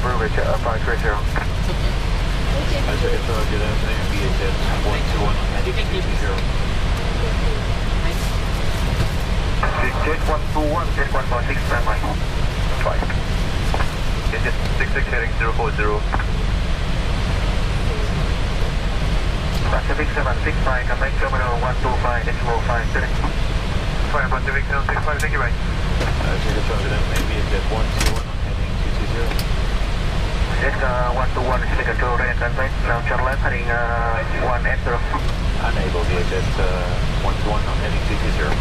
Bridge 530. I took a target at VHS 121 heading 220. Jet 121, Jet 146, standby. 5. Jet 66 heading 040. Pacific 765, come back terminal 125, decimal 5, correct. 5 Pacific 765, thank you, bye. I took a target at VHS 121 heading 220. Jet 121, select control, right contact, now turn left, heading 180. Unable VHS 121 heading 220.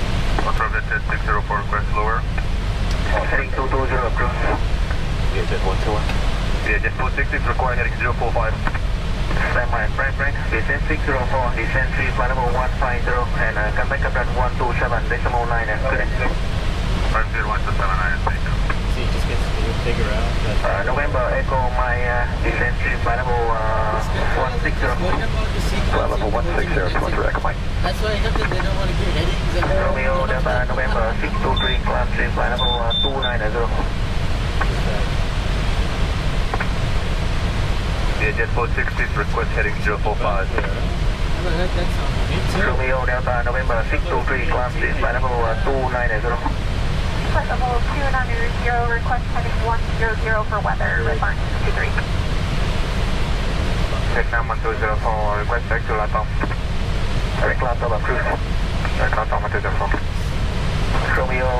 Confirm that Jet 604, request lower. Heading 220, approved. VHS 121. VHS 266, require heading 045. Standby, right, VHS 604, descend 3, flight level 150, and come back up at 127, decimal 9, correct. 501 to 79, thank you. See, just gets to figure out that... November Echo, my descent 3, flight level 160. Flight level 160, to recommend. That's why I thought that they don't want to give headings. Romeo Delta November 623, class 3, flight level 290. Jet 460, request heading 045. Romeo Delta November 623, class 3, flight level 290. Flight level 290, request heading 100 for weather, response 23. Vietnam 1204, request back to Latom. Direct Latom approved. Direct Latom 1204. Romeo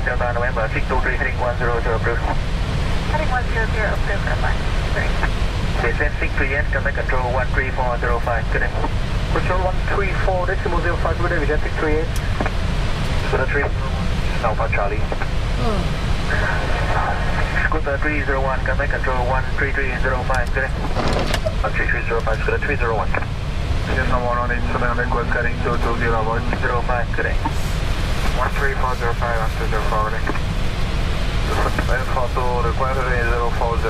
Delta November 623, heading 100 approved. Heading 100, approved, response 23. Descent 638, command control 13405, correct. Control 134, decimal 05, good day, Jet 638. Scooter 3, Alpha Charlie. Scooter 301, command control 13305, correct. 13305, Scooter 301. Yes, no 118, request heading 220, 05, correct. 13405, 120, correct. F42, request heading 040.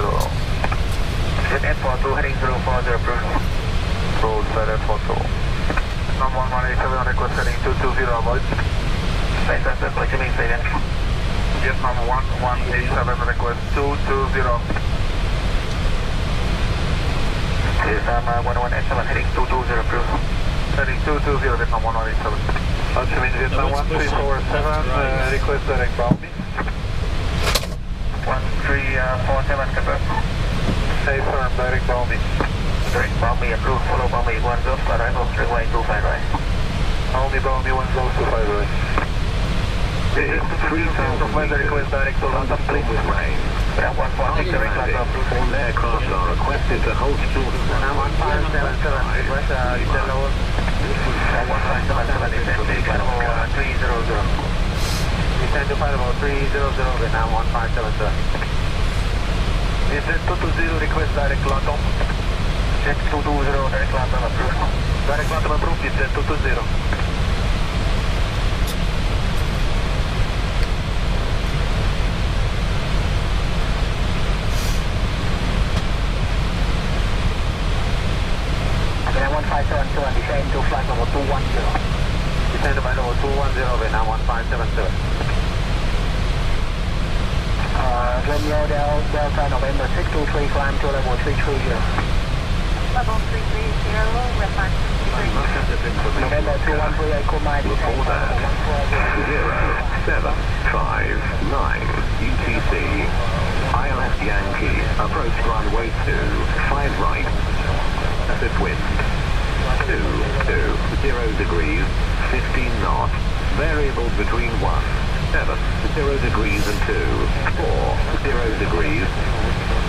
Jet F42 heading 040, approved. Roadside F42. Number 1187, request heading 220, avoid. Space access, what you mean, say again? Yes, number 1187, request 220. Yes, 1187, heading 220, approved. Heading 220, Vietnam 1187. Ho Chi Minh, Vietnam 1347, request direct Bounty. 1347, confirm. Say firm, direct Bounty. Direct Bounty approved, follow Bounty 1 Golf, arrival, runway 25 right. Only Bounty 1 Golf to 5 right. This 3,000 request direct to London, please. with rain. Ground 146, direct London approved. All aircraft are requested to hold short of 1577, request descend lower. 1577, descend to flight level 300. Descend to flight level 300, Vietnam 1577. Jet 220, request direct London. Jet 220, direct London approved. Direct London approved, Jet 220. Vietnam 1577, descend to flight level 210. Descend to flight level 210, Vietnam 1577. Romeo Delta November 623, climb to level 330. Level 330, response 23. November 213, Echo Mike, descend to level 140. 0759 UTC. ILS Yankee, approach runway 2, 5 right. Pacific wind. 20 degrees, 15 knots. Variable between 0 degrees and 0 degrees.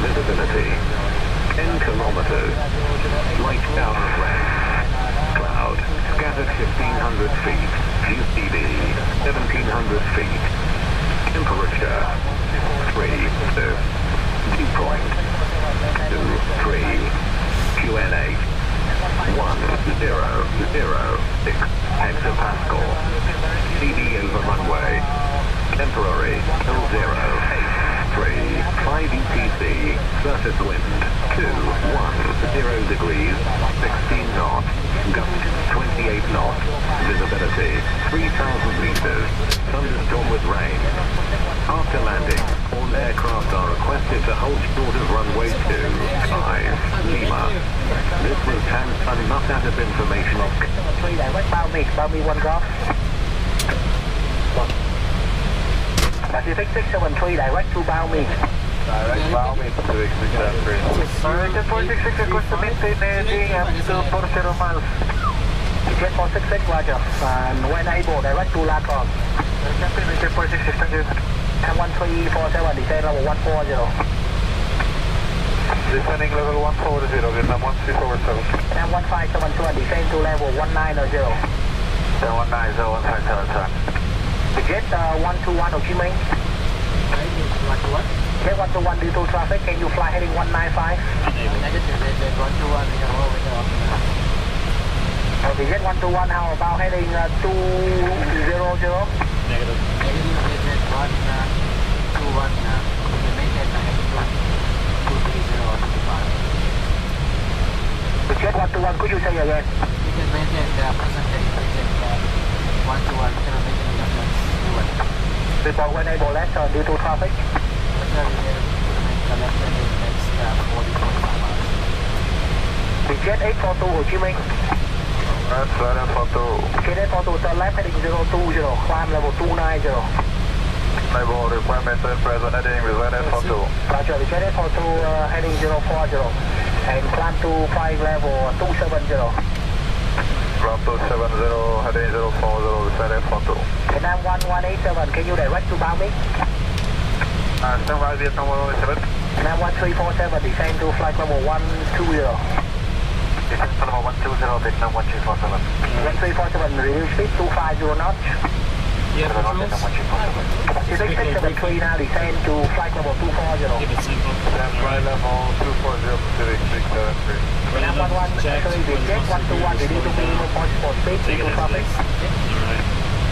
Visibility 10 kilometers. Light downwind. Cloud scattered 1500 feet. GCD 1700 feet. Temperature 32. Dew point 23. QNH 1006 hectopascal. CD over runway. Temporary 083. 5 UTC. Surface wind 210 degrees. 16 knots. Gust 28 knots. Visibility 3,000 meters. Thunderstorm with rain. After landing, all aircraft are requested to hold short of runway status information of 3 direct bow me 1 golf. Pacific 673 direct to bow me. Direct bow me, Pacific 673. Alright, 466 request to maintain heading up to 40 miles. Jet 466, roger. And when able, direct to Laton. Jet 466, thank you. And 1347, descend level 140. Descending level 140, Vietnam 1347. And 1571, descend to level 190. 190, 1577. Jet 121, Ho Chi Minh. Jet 121 due to traffic, can you fly heading 195? Okay, Jet 121, how about heading 200? Negative. Jet 121, could you say again? Report when able left due to traffic. Jet 842 Ho Chi Minh. That's right, that's what to. Jet 842 turn left heading 020, climb level 290. Level requirement present heading with ZF42. Roger, the Jet 842 heading 040 and climb to 5 level 270. Ground 270, heading 040 with ZF42. Vietnam 1187, can you direct to bow me? Stand by Vietnam 117. Vietnam 1347, descend to flight level 120. Descend to level 120, Vietnam 1347. 1347, reduce speed 250 knots. Yeah, Vietnam controls. 1347. Pacific 673 now, descend to flight level 240. Give it simple. Stand by level 240, Pacific 673. Vietnam 1183, Jet 121, reduce to minimum possible speed Take due it to as traffic. this. Alright.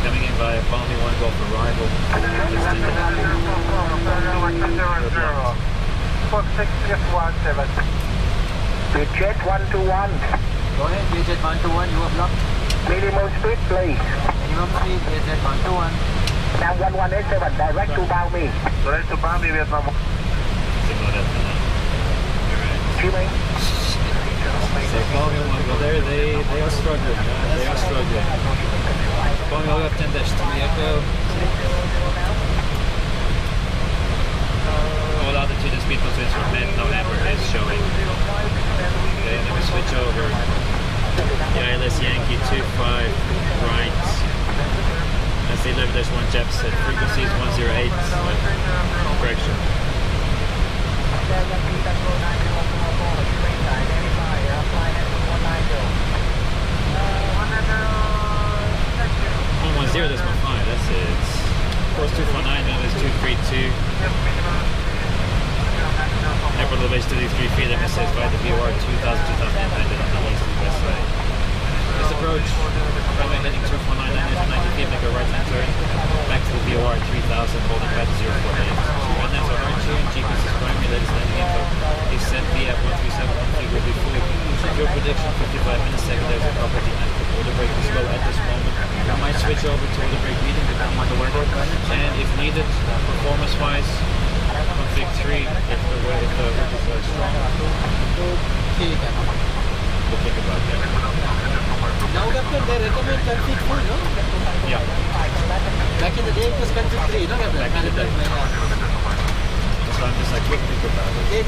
Coming in via Bombay 1 Golf arrival. The Jet 121, Go ahead, Jet 121, you are blocked. minimum speed please. Minimum speed, Jet 121. Now 1187, direct to bow me. Direct to Bambi, Vietnam. Signal that for now. Alright. Chi Minh. So Bombay 1 Golf, they are struggling, guys. They are struggling. Bombay 1 Golf 10-3 Echo. All altitude and speed switch from mid-November is showing. Okay, let me switch over. Yeah, ILS Yankee 25 right. As they live, there's one jet set. Frequency is 108. Correction. Oh, 10, that's my fine. That's it. Course 249, now it's 232. Airport elevation 33 feet, MSS by the VOR 2000, 2009 on the east and west side. This approach, runway heading 249, 90 feet, make a right hand turn. Back to the VOR 3000, holding pad 048. Right now, so Archer and GPS is primary, latest landing info. Is set via 137, config will be full. Secure prediction 55 minutes, secondaries are property active. Order brake is low at this moment. We might switch over to order brake reading depending on the weather. And if needed, performance-wise, config 3 if the wind is strong. We'll think about that. Now Captain, they recommend config 4, no? Yeah. Back in the day it was config 3, no? Back in the day. So I'm just like, we'll think about it.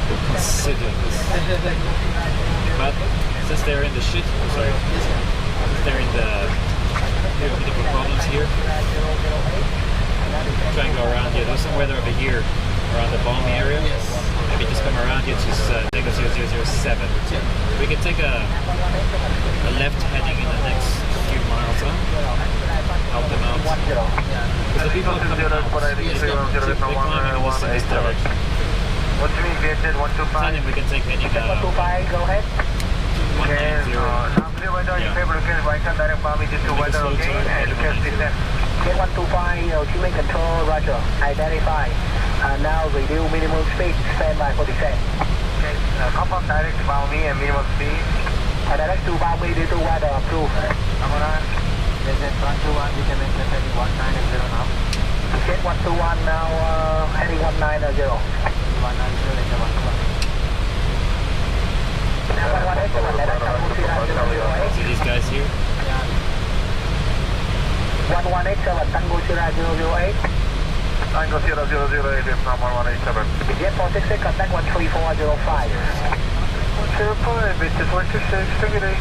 We'll consider this. But since they're in the shit, sorry, since they're in the different problems here, try and go around here. There's some weather over here around the Balmy area. Yes. Maybe just come around here to negative 0007. We can take a left heading in the next few miles. Help them out. Because the people are coming out. They're climbing in this direction. What do you mean, Vietjet 125? Planning we can take heading 125, go ahead. 190. Now clear weather, you favor look at right hand direct Bambi due to weather, okay? And look at descent. Jet 125, Ho Chi Minh control, roger. Identify. Now reduce minimum speed, stand by for descent. Okay, confirm direct to Bambi and minimum speed. Direct to bow me due to weather, approved. Come on. Jet 121, we can make the heading 190 now. Jet 121 now heading 190. 190, See these guys here? 1187 Tango Sierra 008. Tango Sierra 008, Vietnam 1187. Jet 466, contact 13405. 05, Jet 466, Stingray.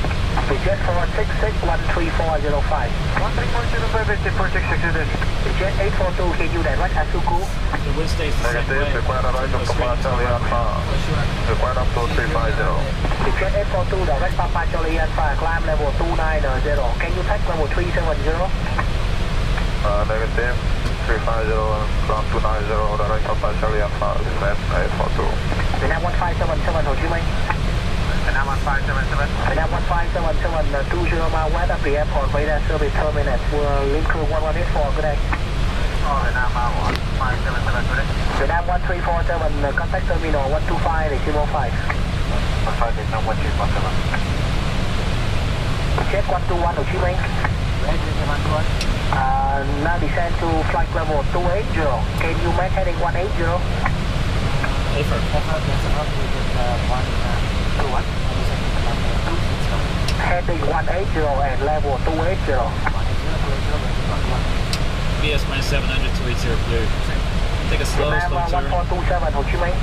Jet 466, 13405. 13405, Jet 466, it is. Jet 842, can you direct Asuku? The wind stays the same way. Negative, required arrival Goes to straight Papa Charlie Alpha. Required up to 350. Jet 842, direct Papa Charlie Alpha, climb level 290. Can you take level 370? Negative, 350, ground 290, direct Papa Charlie Alpha, descent 842. Vietnam 1577, Ho Chi Minh. Vietnam 1577. Vietnam 1577, 20 mile west of the airport, radar service terminal. Link crew 1184, good day. Vietnam 1577, good day. Vietnam 1347, contact terminal 125, decimal 5. 15, Vietnam 1347. Jet 121, Ho Chi Minh. Now descend to flight level 280. Can you make heading 180? Heading 180 and level 280. BS minus 700 280 blue. Take a slow turn. 1427 Ho Chi Minh.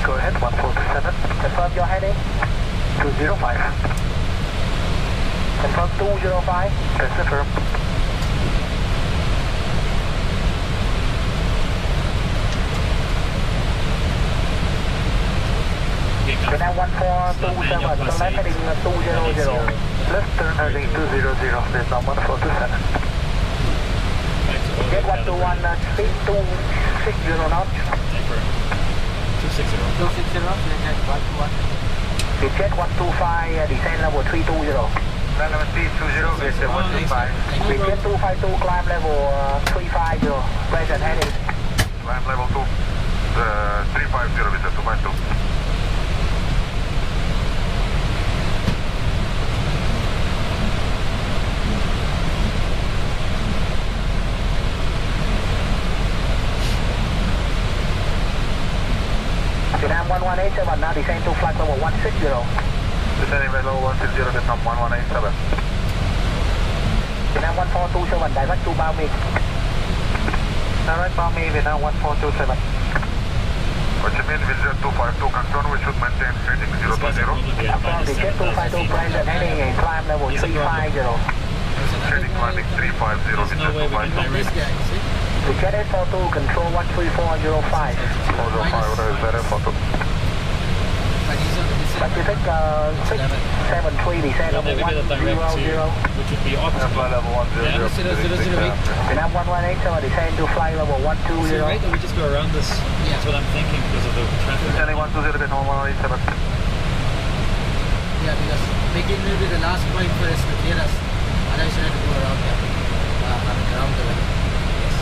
Go ahead, 1427. Confirm your heading. 205. Confirm 205. Yes, confirm. Vietnam 1427, left heading 200. Left turn heading 200, Vietnam 1427. Jet 121, speed 260 knots. 260. The Jet 125, descend level 320. Relevant speed 20, Vietnam 135. The Jet 252, climb level 350. Present heading. Climb level 2, 350, Vietnam 252. Vietnam 1187, now descend to flight level 160. Descending level 160, Vietnam 1187. Vietnam 1427, direct to Bao My. Direct Bao My, Vietnam 1427. What you mean with Jet 252, confirm we should maintain heading 020. Upon the Jet 252, present heading and climb level 350. Heading climbing 350, There's no way we can direct. The Jet 842, control 13405. 405, what is that for? Pacific 673, descend We'll level navigate a direct 100. to, which would be optimal. Flight level 100. Vietnam 1187, descend to flight level 120. So right, or we just go around this? That's what I'm thinking because of the traffic. Descending 120, Vietnam 187. Yeah, because making maybe the last point first to clear us. Otherwise you have to go around there. Around the way. Yes.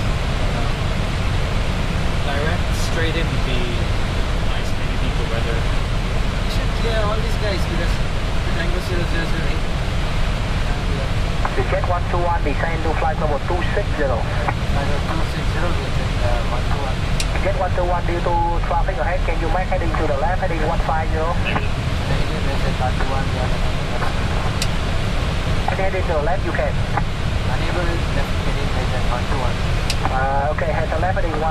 Direct straight in would be nice, maybe people weather. You should clear all these guys because the Tango 0008. The Jet 121, descend to flight level 260. 260, we are 121. Jet 121, due to traffic ahead, can you make heading to the left, heading 150? Negative. And heading to the left, you can. Unable left heading present 121. Okay, head to left, heading 16,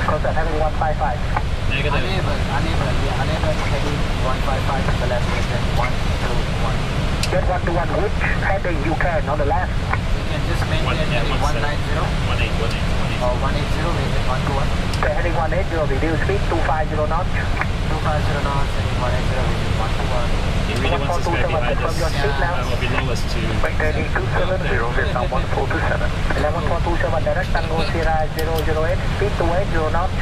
contact heading 155. Negative. Unable heading 155 to the left present 121. Jet 121, which heading you can on the left? We can just maintain heading 190 or 180 present 121. Okay, heading 180, reduce speed 250 knots. 250 knots heading 180 present 121. He really wants us right behind us. I will below us to. Maintaining 270, Vietnam 1427. Vietnam 1427, direct Tango Sierra 008, speed 280 knots.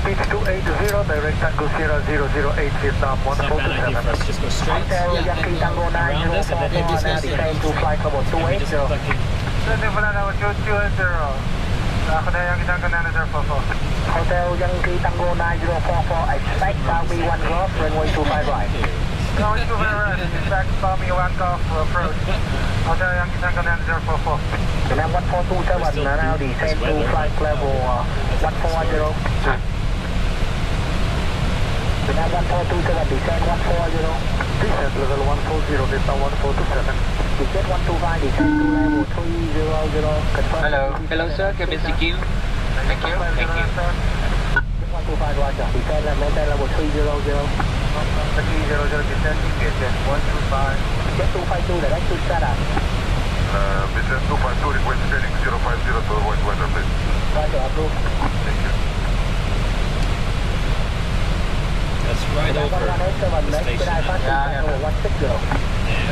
Speed 280, direct Tango Sierra 008, Vietnam It's not a bad idea for 1427. us. Just go straight. Hotel Yankee Tango Around this and then 9044, now discuss it. descend to flight level And we just 280. tuck in. Descending flight level 280. Hotel Yankee Tango 9044. Hotel Yankee Tango 9044, expect Bao My 1 Golf, runway 25 right. Going to Vera, expect Bao My 1 Golf approach. Hotel Yankee Tango 9044. Vietnam 1427, now descend to flight level 140. Vietnam 1427, descend 140. Descent level 140, Vietnam 1427. Descent 125, descend to level 300. Confirm. Hello sir, cabin CQ. Thank you. 125, roger. Descend and maintain level 300. 300, descent, descent 125. Jet 252, direct to Saigon. Descent 252, request heading 050 to avoid weather, please. Roger, approved. Thank you. That's right over the station.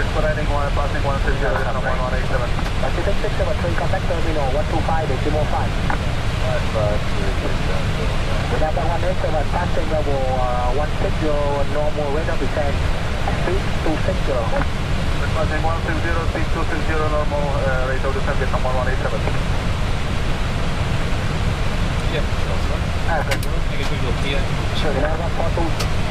Expediting one, passing 160, Vietnam 1187. Pacific 673, contact terminal 125, decimal 5. Vietnam 1187, passing level 160, normal rate of descent, speed 260. Passing 160, speed 260, normal rate of descent, Vietnam 1187. Yep, that's right. I guess we will here. Sure, Vietnam 142.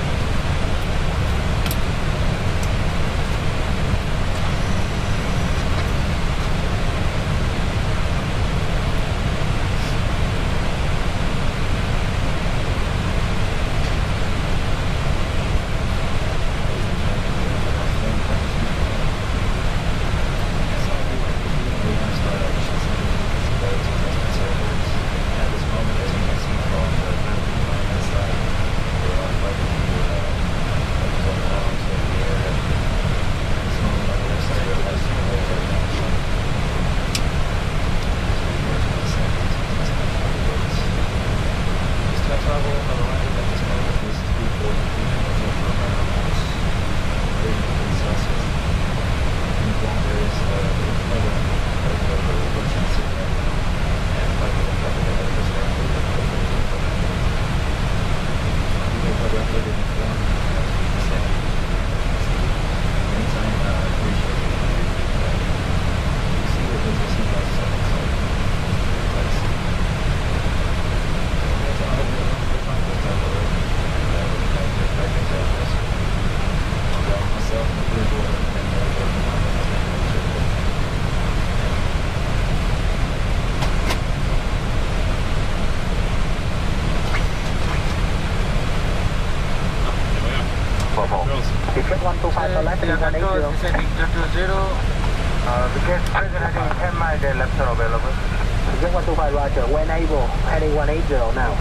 Ticket 125 to left, 180. Descending 220. The guest present heading 10 miles, their left are available. Ticket 125, roger. When able, heading 180 now.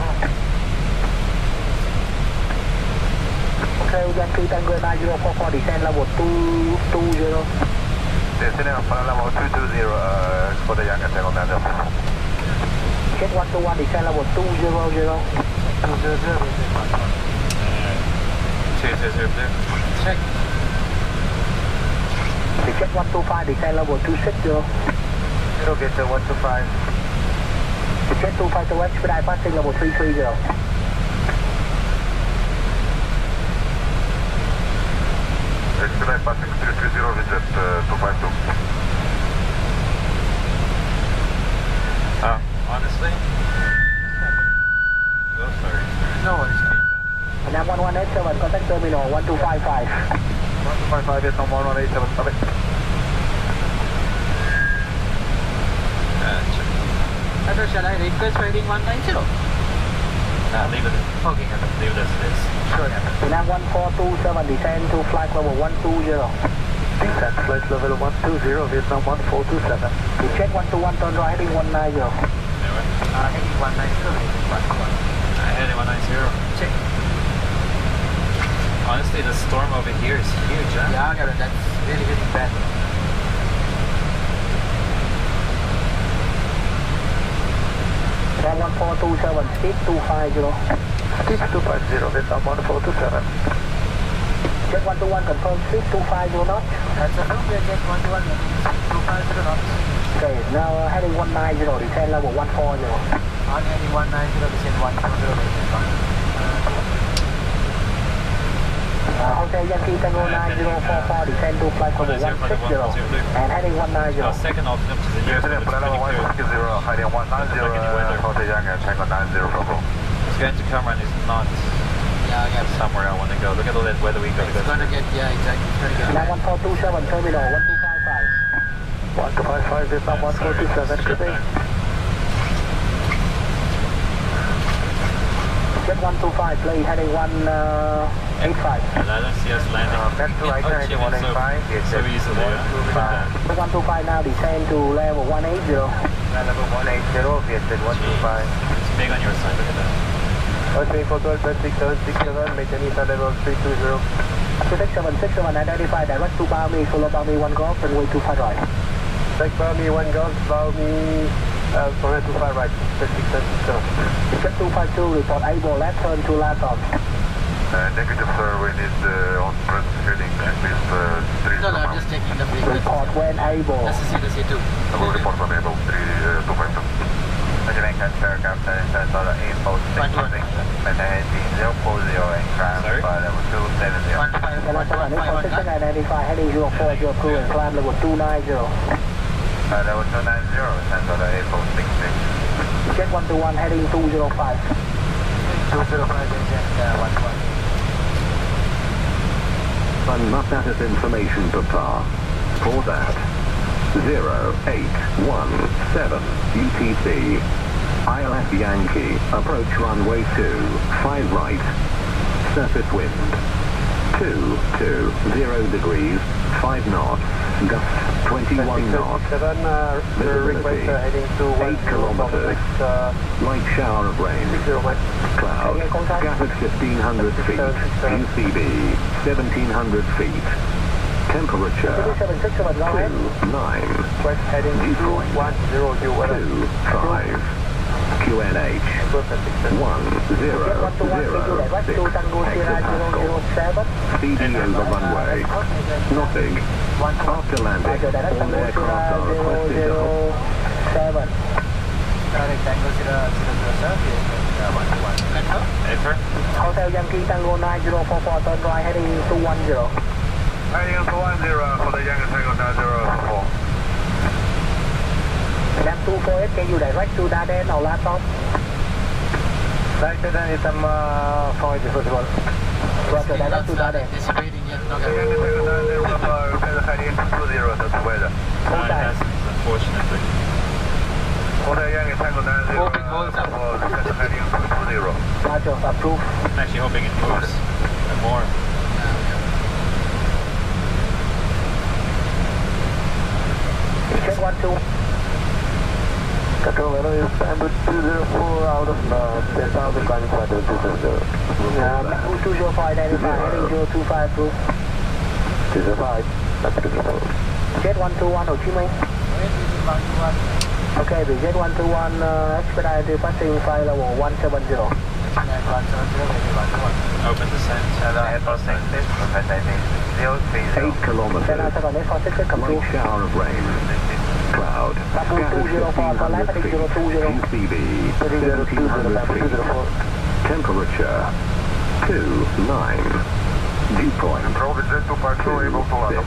Okay, Yankee Tango 9044, descend level 220. Descending on level 220, for the Yankee Tango 9044. Ticket 121, descend level 200. 200. Check. Ticket 125, descend level 260. Get 125. Ticket 25 to expedite, passing level 330. Expedite passing 330, visit 252. Honestly? Oh, sorry. No worries. Vietnam 1187, contact terminal 1255. 125, Vietnam 1187, stop it. Sir, shall I request for heading 190? Leave it. Okay, Leave it as it is. sure. Vietnam 1427, descend to flight level 120. Descent flight level 120, Vietnam 1427. Check 121, turn right, heading 190. Heading 190. Heading 190. Check. Honestly, the storm over here is huge, huh? Yeah, that's really, really bad. Vietnam 1427, speed 250. Speed 250, Vietnam 1427. Check 121, confirm speed 250 knots. That's a loop, we get 121, 250 knots. Okay, now heading 190, descend level 140. On heading 190, descend 120. Hotel Yankee Tango 9044, descend to flight level 160. And heading 190. Second alternate to the Descending flight level 160, heading 190, Hotel Yankee Tango 9044. It's going to Cameron is not Yeah, I got it. somewhere I want to go. Look at all that weather we got to go It's gonna through. get, yeah, exactly. It's gonna get Vietnam bad. 1427, terminal 1255. 1255, Vietnam 1427, good day. Jet Jet 125, please, heading 185. And I don't see us landing Back to right Ho Chi heading Minh 185. so easily. Yeah. 125 now, descend to level 180. Level 180, Vietjet 125. It's big on your side, look at that. Okay, for 12.67, maintenance level 320. 267, identify direct to Balmy, follow Balmy 1 golf, and way too far right. Take Balmy 1 golf, Balmy, sorry, too far right, 660. Jet 252, report able, left turn to left on. Negative, sir. We need on press heading at least 3. No, I'm just checking the frequency. Report when able. That's the C2. I will report unable 3252. American aircraft is on A46, maintain 040 and climb by level 270. Identify heading 040 crew and climb level 290. Level 290, and on A466. Jet 121 heading 205. 205, Jet 121. And must status information Papa. For that, 0817 UTC. ILS Yankee, approach runway 2, 5 right, surface wind, 220 degrees, 5 knots, gust 21 knots, visibility 8 kilometers, light shower of rain, cloud, scattered 1500 feet, UCB 1700 feet, temperature 29, dew point 25, QNH 1006 hectopascal, speeding over runway, nothing, after landing, all aircraft are requested to hold. 7. Enter. Hotel Yankee Tango 9044, turn right heading 210. Heading 210 for the Yankee Tango 9044. Nam 248, can you direct to Darden or laptop? Right, then it's some point visible. Roger, direct to Darden. Dissipating yet. Yankee Tango 9044, heading 20, that's the weather. It has, unfortunately. Hotel Yankee Tango 9044, heading 20. Roger, approve. I'm actually hoping it moves more. Jet 12. Control level is 204 out of 10,000 climbing flight level 270. 205, identify heading 025, approve. 205, that's good control. Jet 121, Ho Chi Minh. Okay, the Jet 121 expedite departing flight level 170. Open descent. Airbus 8 kilometers, light shower of rain, cloud, scattered 1500 feet, UCB 1700 feet, temperature 29, dew point Control the Jet 252 able to land.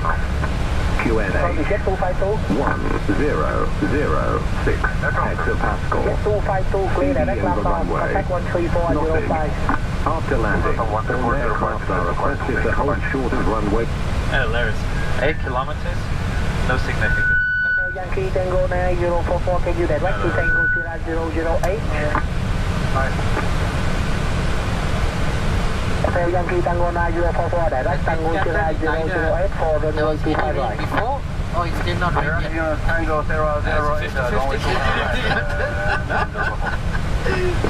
QNH Jet 252. 1006 hectopascal, Jet 252, clear direct over laptop, runway, contact 13405. after landing, all aircraft are requested to hold short of runway. Oh, there's 8 kilometers. No significance. Hotel Yankee Tango 9044, can you direct to Tango 008? Hotel Yankee Tango 9044, direct Tango 008 for There runway was 25 right. before? Oh, it's still not right yet. Tango 00 is going to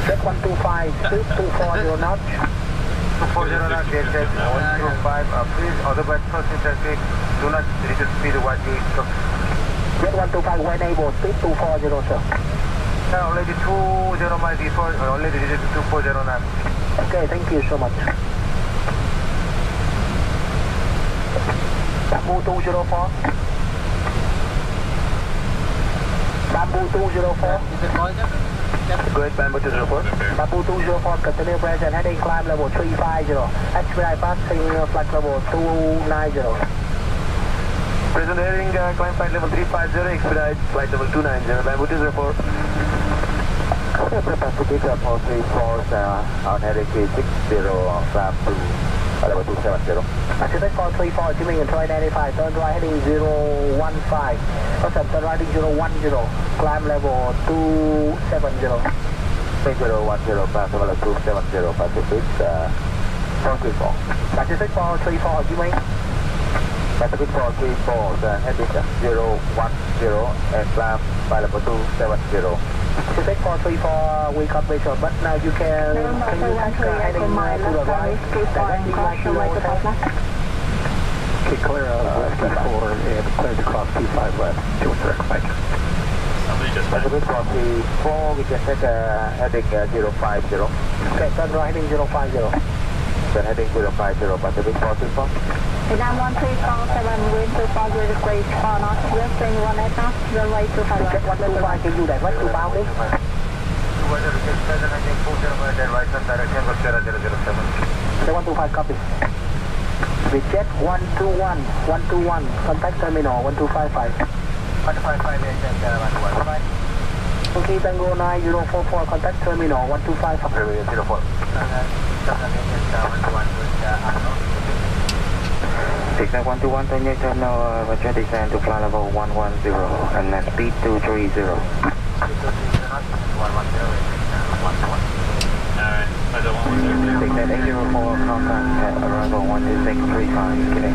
Jet 125, 240 knots. 240 knots, Jet 105, please, otherwise crossing traffic, do not reach the speed what you instruct. Jet 125, when able, speed 240, sir. Already 20 miles before, already reached 240 knots. Okay, thank you so much. Bamboo 204. Bamboo 204. Is it Boyka? Go ahead, Bamboo 204. Bamboo 204, continue present, heading climb level 350. Expedite passing flight level 290. Present heading climb flight level 350, expedite flight level 290. Bamboo 204. Prepare to pick up all 34 on heading 360, climb to level 270. Pacific 434, Jimmy and Troy 95, turn right heading 015. Awesome, turn right heading 010, climb level 270. 6010 Pacific 270 Pacific 434. Pacific 434, you mean? Pacific 434, heading 010 and climb by level 270. Pacific 434, we confirmation, but now you can you take heading to the right, directly right to okay, clear T4 and clear to cross T5 left, to direct Mike. Somebody just went. Pacific 434, we can take heading 050. Okay, turn right heading 050. Then heading 050, Pacific 434. Vietnam 1347, wind 240 degrees, 4 knots, western 18 knots, runway 25 left. 125, can you direct to bounding? 125 copy. Reject 121, 121, contact terminal 1255. 155, Okay, Tango 9044, contact terminal 1255. 04. Descent 121, turn your terminal, roger, descend to flight level 110, and then speed 230. Alright, I don't want to Descent 804, contact at arrival 12635, kidding.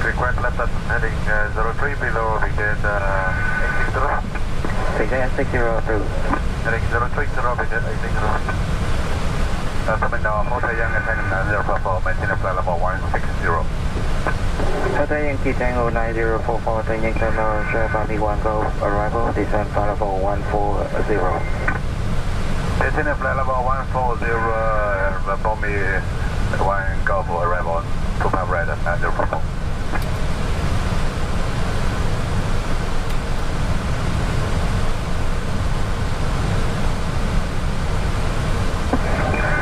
Request left at heading 03 below, we get 860. Descent 602. Heading 030, we get 860. Terminal Hotel Yankee Tango 044, maintain a flight level 160. Hotel Yankee Tango 9044, turning terminal, share Bobby 1 Golf, arrival, descent flight level 140. Maintain a flight level 140, Bobby 1 Golf, arrival, 25 red at 044.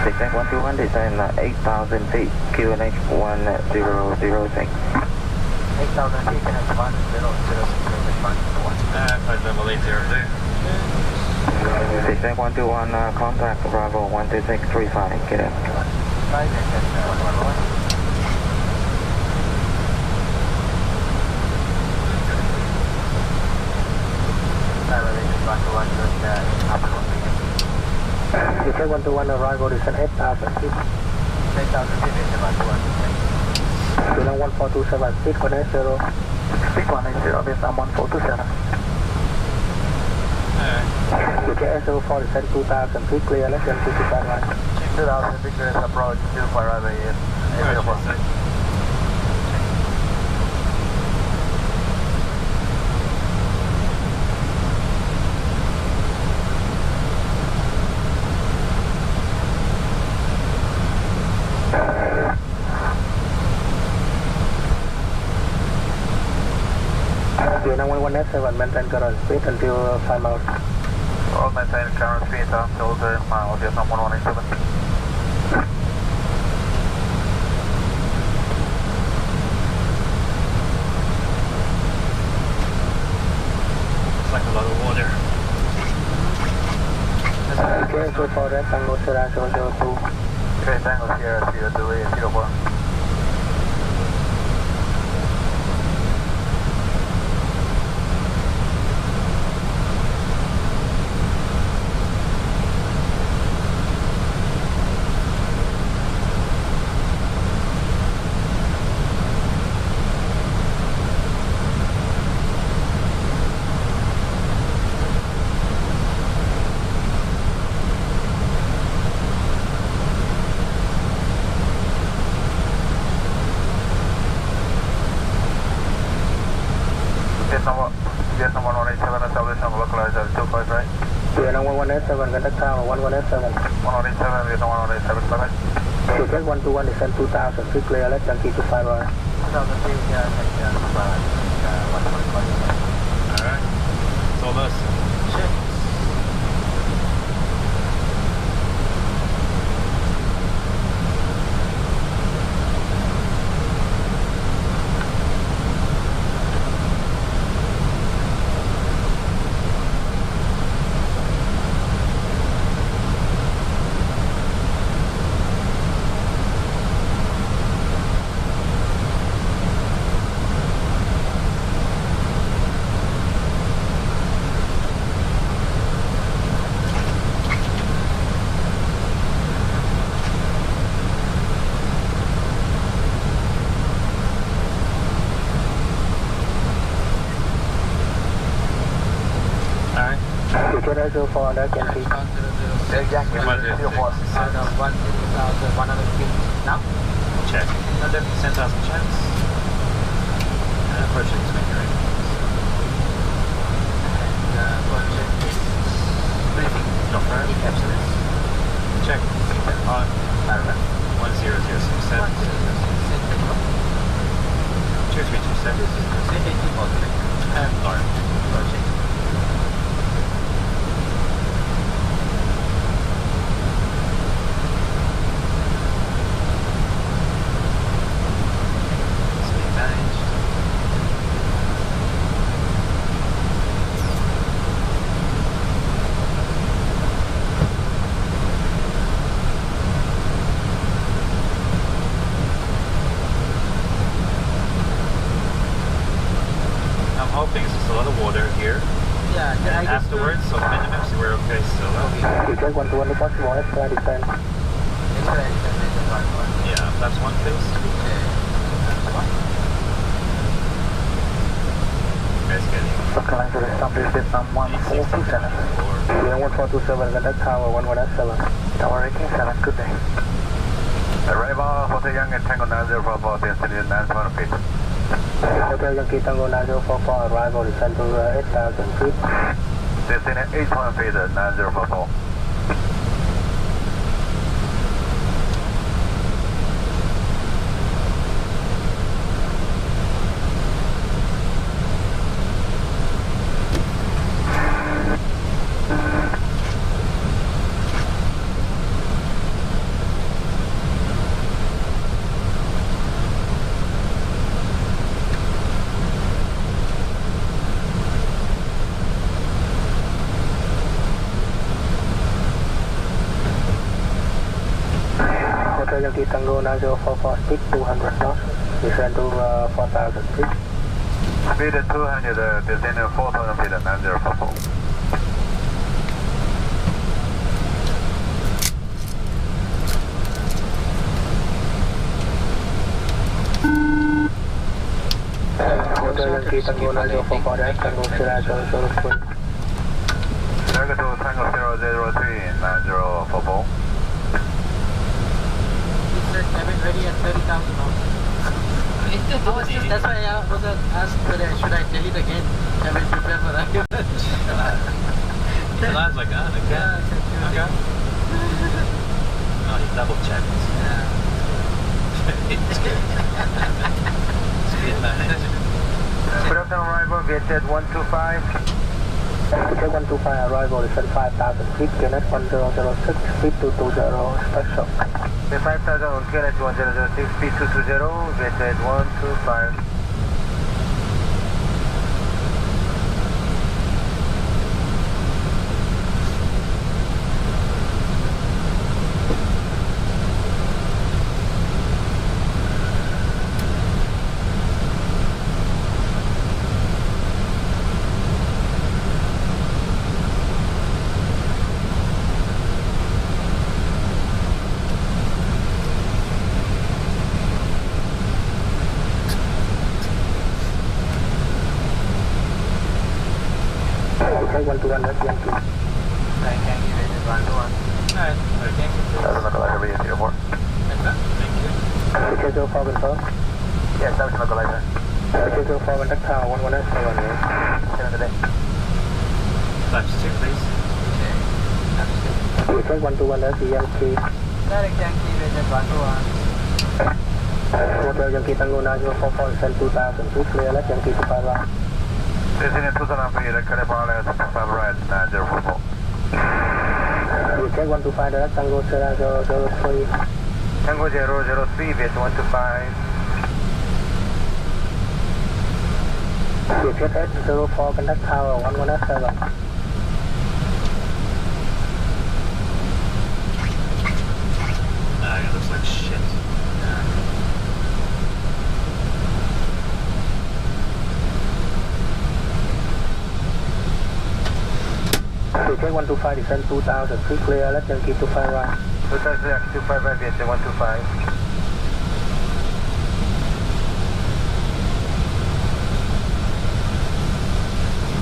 Descent 121, descent 8,000 feet, QNH 1006. 8,000 feet, QNH 1006. flight level 802. Descent 121, contact Bravo 12635, get in. You take 121 arrival, descent 8,000 feet. 8,000 feet, descent 121. Vietnam 1427, speed 180. Speed 180, Vietnam 1427. Alright. You take SO4, descent 2,000 feet, clear, less than 55 miles. 2,000 feet, approach, 25 runway 804. Vietnam 1187, maintain current speed until 5 miles. All maintain current speed until 5 miles, Vietnam 1187. It's like a lot of water. Okay, so for that, Tango Sierra 002. Okay, Tango Sierra 028, 04. Vietnam 1187, establish on localizer 25, right? Vietnam 1187, contact tower 1187. 1187, Vietnam 1187, bye-bye. So take 121, descent 2,000 feet, clear, less than 5 miles. 2,000 feet, Alright. It's all us. Vietjet 04 that Yankee. We might do 100 feet now. check. Under 10,000 checks. And approaching to make right. Briefing. No fire. Absolutely. Check. On. 10067. 2327. And Lauren. Approaching. Speed managed. I'm hoping it's just a lot of water here. Yeah, And afterwards, so minimums we're okay still. Vietjet 120 possible extra descent. Yeah, flaps 1 please. Guys getting Line to the stop is Vietnam 1427. Vietnam 1427, contact tower 1117. Tower 187, good day. Arrival Hotel Yankee Tango 9044, destination 9,000 feet. Hotel Yankee Tango 9044, arrival descent to 8,000 feet. Destination 8,000 feet, 9044. Hotel Yankee Tango 9044, speed 200 knots, descend to 4,000 feet. Speed 200, destination 4,000 feet, 9044. Hotel Yankee Tango 9044, that's Tango Sierra 003. Target to Tango 003, 9044. Cabin ready at 30,000 knots. That's why I was asked whether should I tell it again. Cabin prepare for arrival. The lad's like, okay. Okay. No, he double checked. Speed managed. Good afternoon, arrival, Vietjet 125. Vietjet 125, arrival descend 5,000 feet, QNH 1006, speed 220, special. 5,000 on QNH 1006, speed 220, Vietjet 125. Hotel 121, that's Yankee. Right, thank you, Vietjet 121. Alright, thank you. That's not like a airport. Thank you. Vietjet 04 confirm. Yes, that was localizer. Vietjet 04 contact tower 1117. 7 today. Flaps 2 please. Vietjet 121, that's Yankee. Direct Yankee, Vietjet 121. Hotel Yankee Tango 9044, descend 2,000 feet, clear left, Yankee to 5 right. Destination 2,000 feet, California, 5 right, 9044. Vietjet 125, direct Tango Sierra 003. Tango 003, Vietjet 125. Vietjet 804, contact tower 1117. Ah, it looks like shit. Vietjet 125, descend 2,000 feet, clear left, Yankee to 5 right. 225 right, Vietjet 125.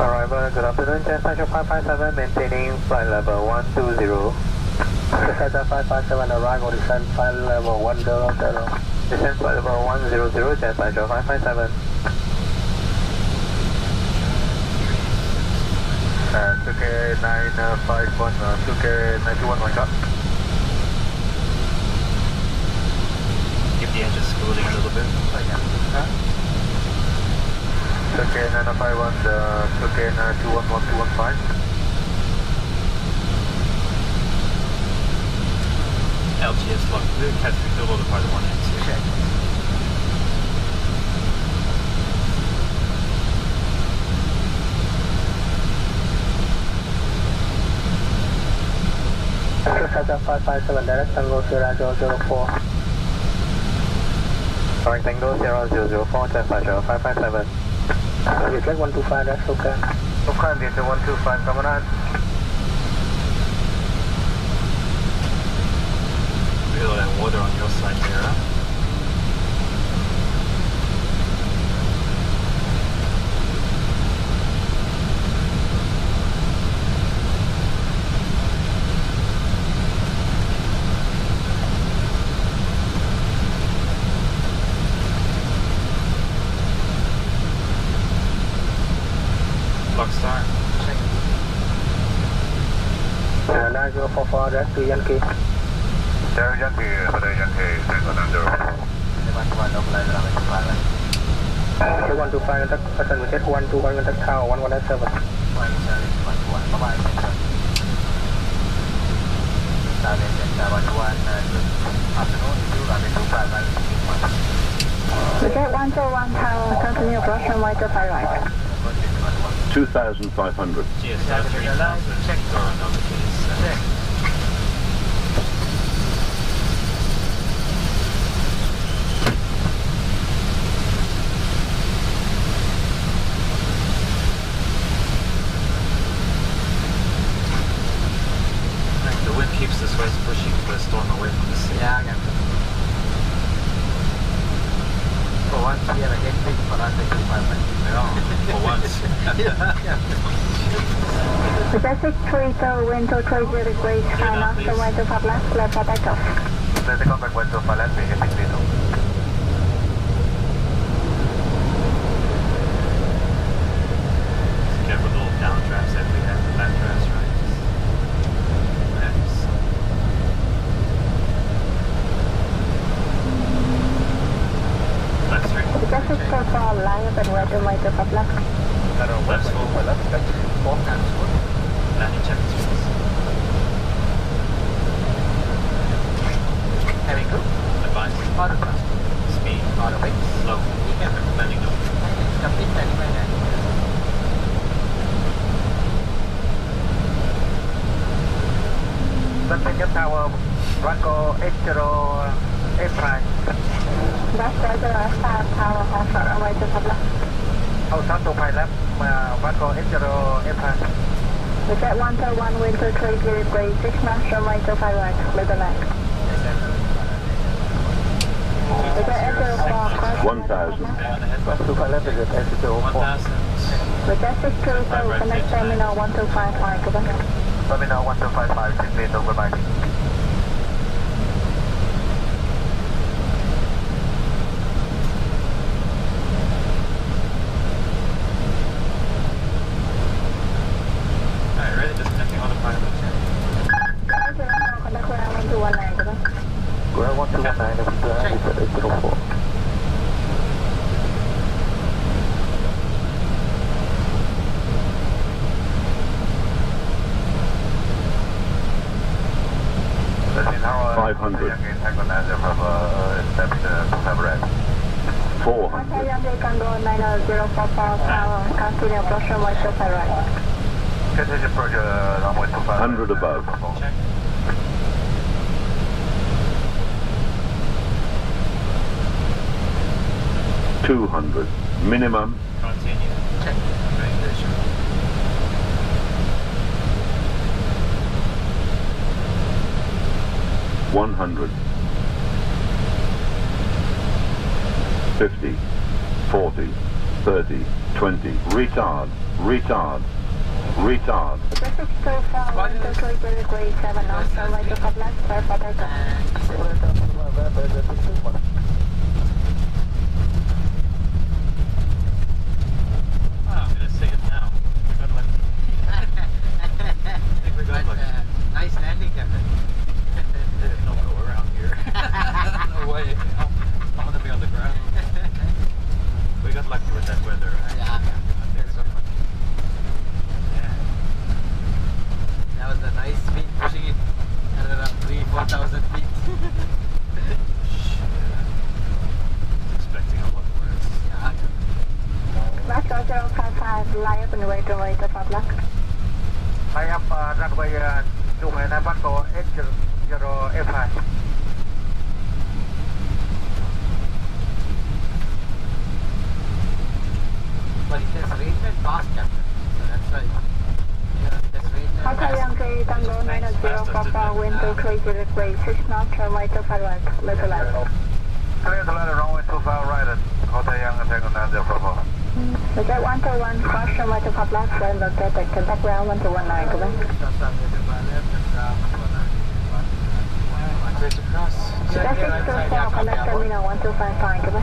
Arrival, good afternoon, Jet Central 557, maintaining flight level 120. Central 557, arrival, descent flight level 100. Descent flight level 100, Jet Central 557. 2K951, 2K921, up. Keep the engine scooting a little bit. 2K951, 2K921, 1215. LGS lock. The catch we loaded by the 1 and 2. Okay. Central 557, direct Tango Sierra 004. Direct Tango 0004, Jet Central 557. You check 125, that's okay. Lufthansa into 125, coming on. Feel that water on your side there, huh? Star. Check. 9044, that's to Yankee. There, Yankee, Hotel Yankee, Saigon under. 125, contact with 121, contact tower 1117. Jet 101 tower, continue approach runway 25 right. 2,500. GS 3000. Check. Check. The wind keeps this way, it's pushing the storm away from the sea. Yeah, I got it. For once, we have a head fix for us, For once. Jet 630, wind 230 degrees, 5 knots, runway 25 left, clear for takeoff. There's a contact with 25 left, we hitting Lino. Careful the little downdrafts that we have, the backdrafts, right? Nice. Left 3. Jet 644, line up and wait runway 25 left. Left full. Landing check. Heavy crew. Advise. Auto thrust. Speed. Auto wing. Slow. Landing no. Complete landing by land. Central Tower, Blanco 80 Prime. That's Roger, Star Tower, hold short runway 25 left. Hold short 25 left, Blanco 80 Prime. Jet 101, wind 230 degrees, 6 knots, runway 25 right, clear the land. Jet 804, 1,000. 25 left is at 804. 1,000. Jet 630, connect terminal 1255, goodbye. Terminal 1255, 6 Lino, goodbye. Alright, ready? Disconnecting autopilot. Contact ground 1219, goodbye. Ground 1219, is at 804. Hotel Yankee Tango 90044 tower, continue approach runway 25 right. Continue approach runway 25. 100 above. Check. $200 minimum. Continue. Check. Triangulation. $100 $50 $40 30, 20, retard, retard, retard. Pacific so far, wind to 30 degrees 7 knots, runway to top left, clear for takeoff. I'm gonna say it now. We got lucky. I think we got lucky. Nice landing, Captain. There's no go around here. No way. I want to be on the ground. We got lucky with that weather, right? Yeah. Yeah. That was a nice speed pushing it at around 3,000-4,000 feet. Expecting a lot worse. Yeah. Micro 055, line up and wait to top left. Line up runway 29 Micro H0F5. But it has rained and fast, Captain. So that's why. Yeah, it has rained and Hotel fast. Yankee Tango 90 Papa, wind to 30 degrees 6 knots, runway to 5 right, little left. Clear to land runway 25 right at Hotel Yankee Tango 90 Papa. Look 121, cross runway to top left, when located, contact ground 1219, come in. Clear to cross. Pacific so far, connect terminal 1255, come in.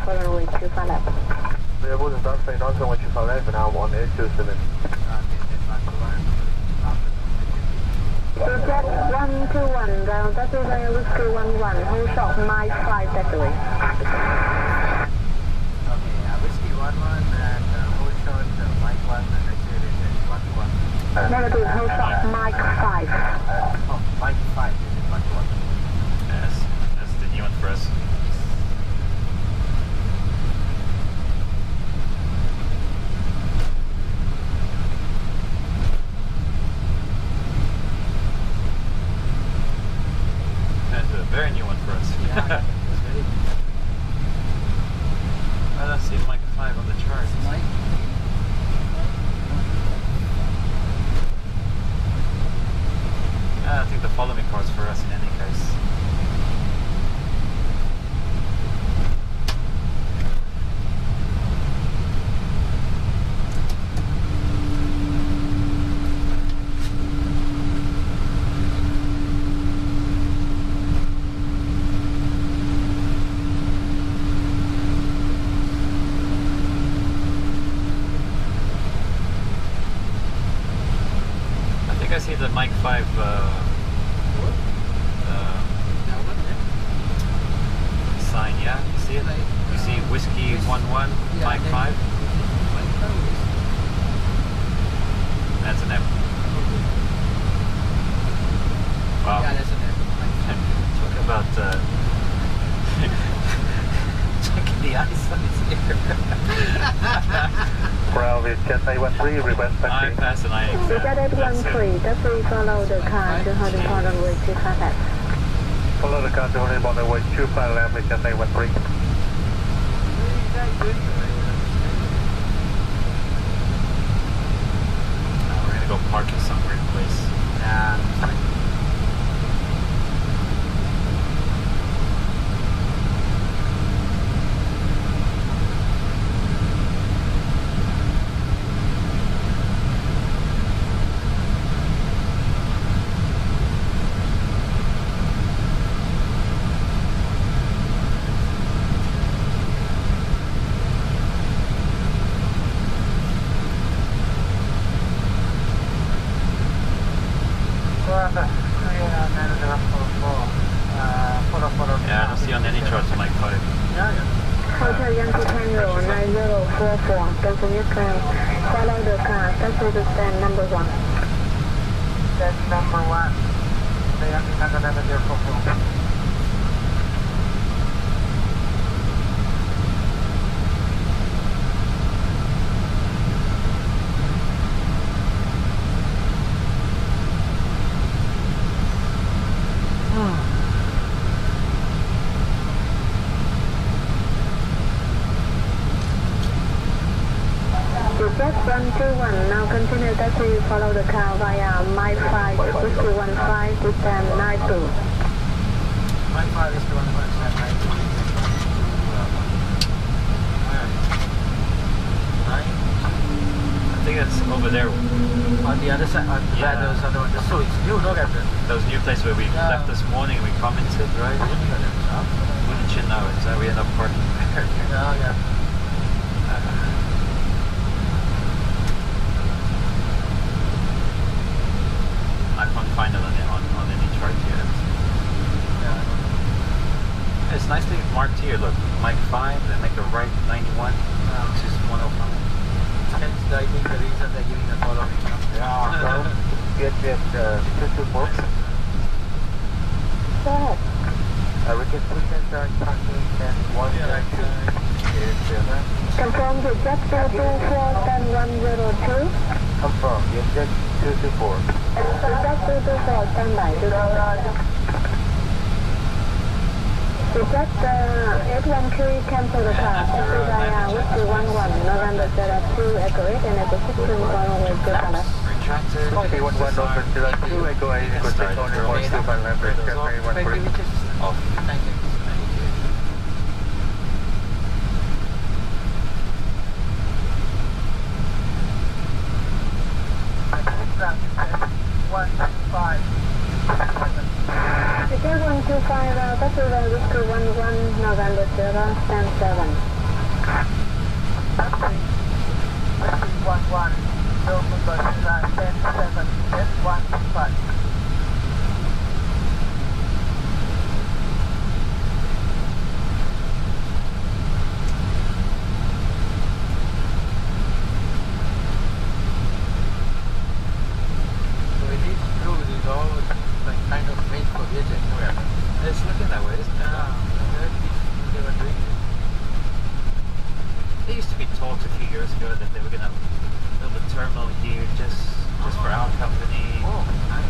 Further way to find out. Det var den danska innan som var 25 men han var ner 1000. Jet 121, ground, that is a Whiskey 11, hold short, my 5 taxiway. Okay, Whiskey 11 and hold short, Mike 1 and acceleration 11. Negative, hold short, Mike 5. Oh, Mike 5 is Mike 1. Yes, that's the new one for us. That's a very new one for us. Yeah, it's very I don't see Mike 5 on the chart. Mike. I think the follow me car's for us in any case. I think I see the Mike 5 sign, yeah? You see it? You see Whiskey 11, Mike 5? That's an M. Wow. Yeah, that's an Talk about checking the ice on his ear. Ground is Jet 813, request I taxi. pass and I accept. Jet That's it. 813, that's where you follow the car to Harding Corner way to Fairfax. Follow the car to Hotel on the way 25 land with Jet 813. We're gonna go park in some weird place. Yeah, I don't see on any charts Mike 5. Hotel Yankee Tango 9044, don't forget to follow the car, that's where the stand number 1. That's number 1. The Yankee Tango 9044. Jet 121, now continue taxi, follow the car via Mike 5, Whiskey 15, descend 92. Mike 5 is the one that I think it's over there. on the other side, on Yeah. those other ones. So it's new, no, Captain? Those new places where we left this morning and we commented, right? Wouldn't you know it? So we end up parking there. Yeah. I can't find it on any chart yet. It's nicely marked here. Look, Mike 5, then make a right 91, which is 105. Hence, I think the reason they're giving the following. Yeah, so get 224. Go ahead. We can push and start parking at 102. Confirm the jet 224, stand 102. Confirm, you jet 224. Jet 224, stand by. The jet S13 cancel the car. Taxi via Whiskey 11, November 02, Echo 8, and Echo 16, following with Goodbye. Retractor. Okay, 11 over 02, Echo 8, Echo 6, only 125 members, Cafe 13. Off. Thank you. The jet 125, taxi via Whiskey 11, November 0, stand 7. So it is true, it is all like kind of made for vision. It's looking that way, isn't it? They were doing it. They used to be talks a few years ago that they were going to build a terminal here just for our company. Oh, nice.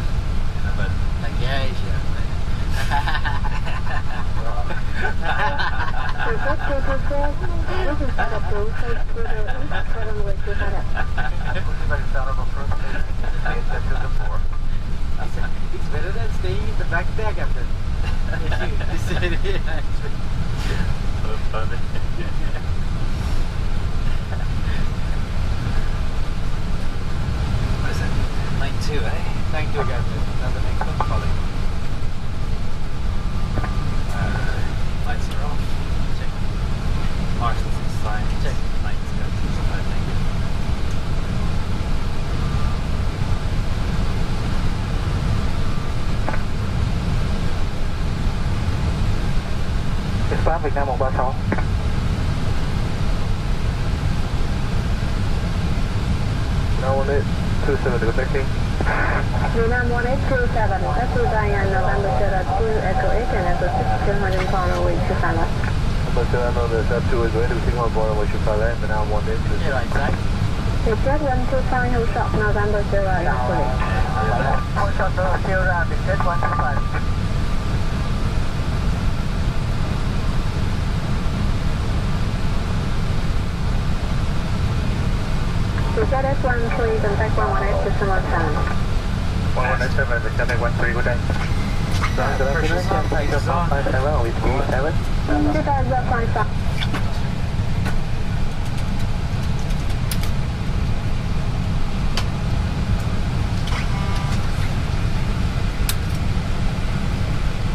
You know, but Like, yeah. The jet 224, this is the approach to the east 7 way to Canada. It's better than staying in the back there, Captain. so funny. What is it? 92, eh? Thank you, Captain. Now the next one's calling. Lights are off. Check. Marshall's inside. Check. Lights go to the side, thank you. Express Việt Nam 136. Now on it, 27 to go taxi. Vietnam 1827, taxi via November 02, Echo 8, and Echo 6, 200 follow way to Canada. But I know that that 2 is going to be signal border which you follow, but now 1 8 Yeah, right side. The jet 125, Hilltop, November 0, Echo 8. The jet S13, contact 118 to Summer 7. 117, the Cafe 13, good day. Pressure's on, please, on. 57, whiskey 7. 2055.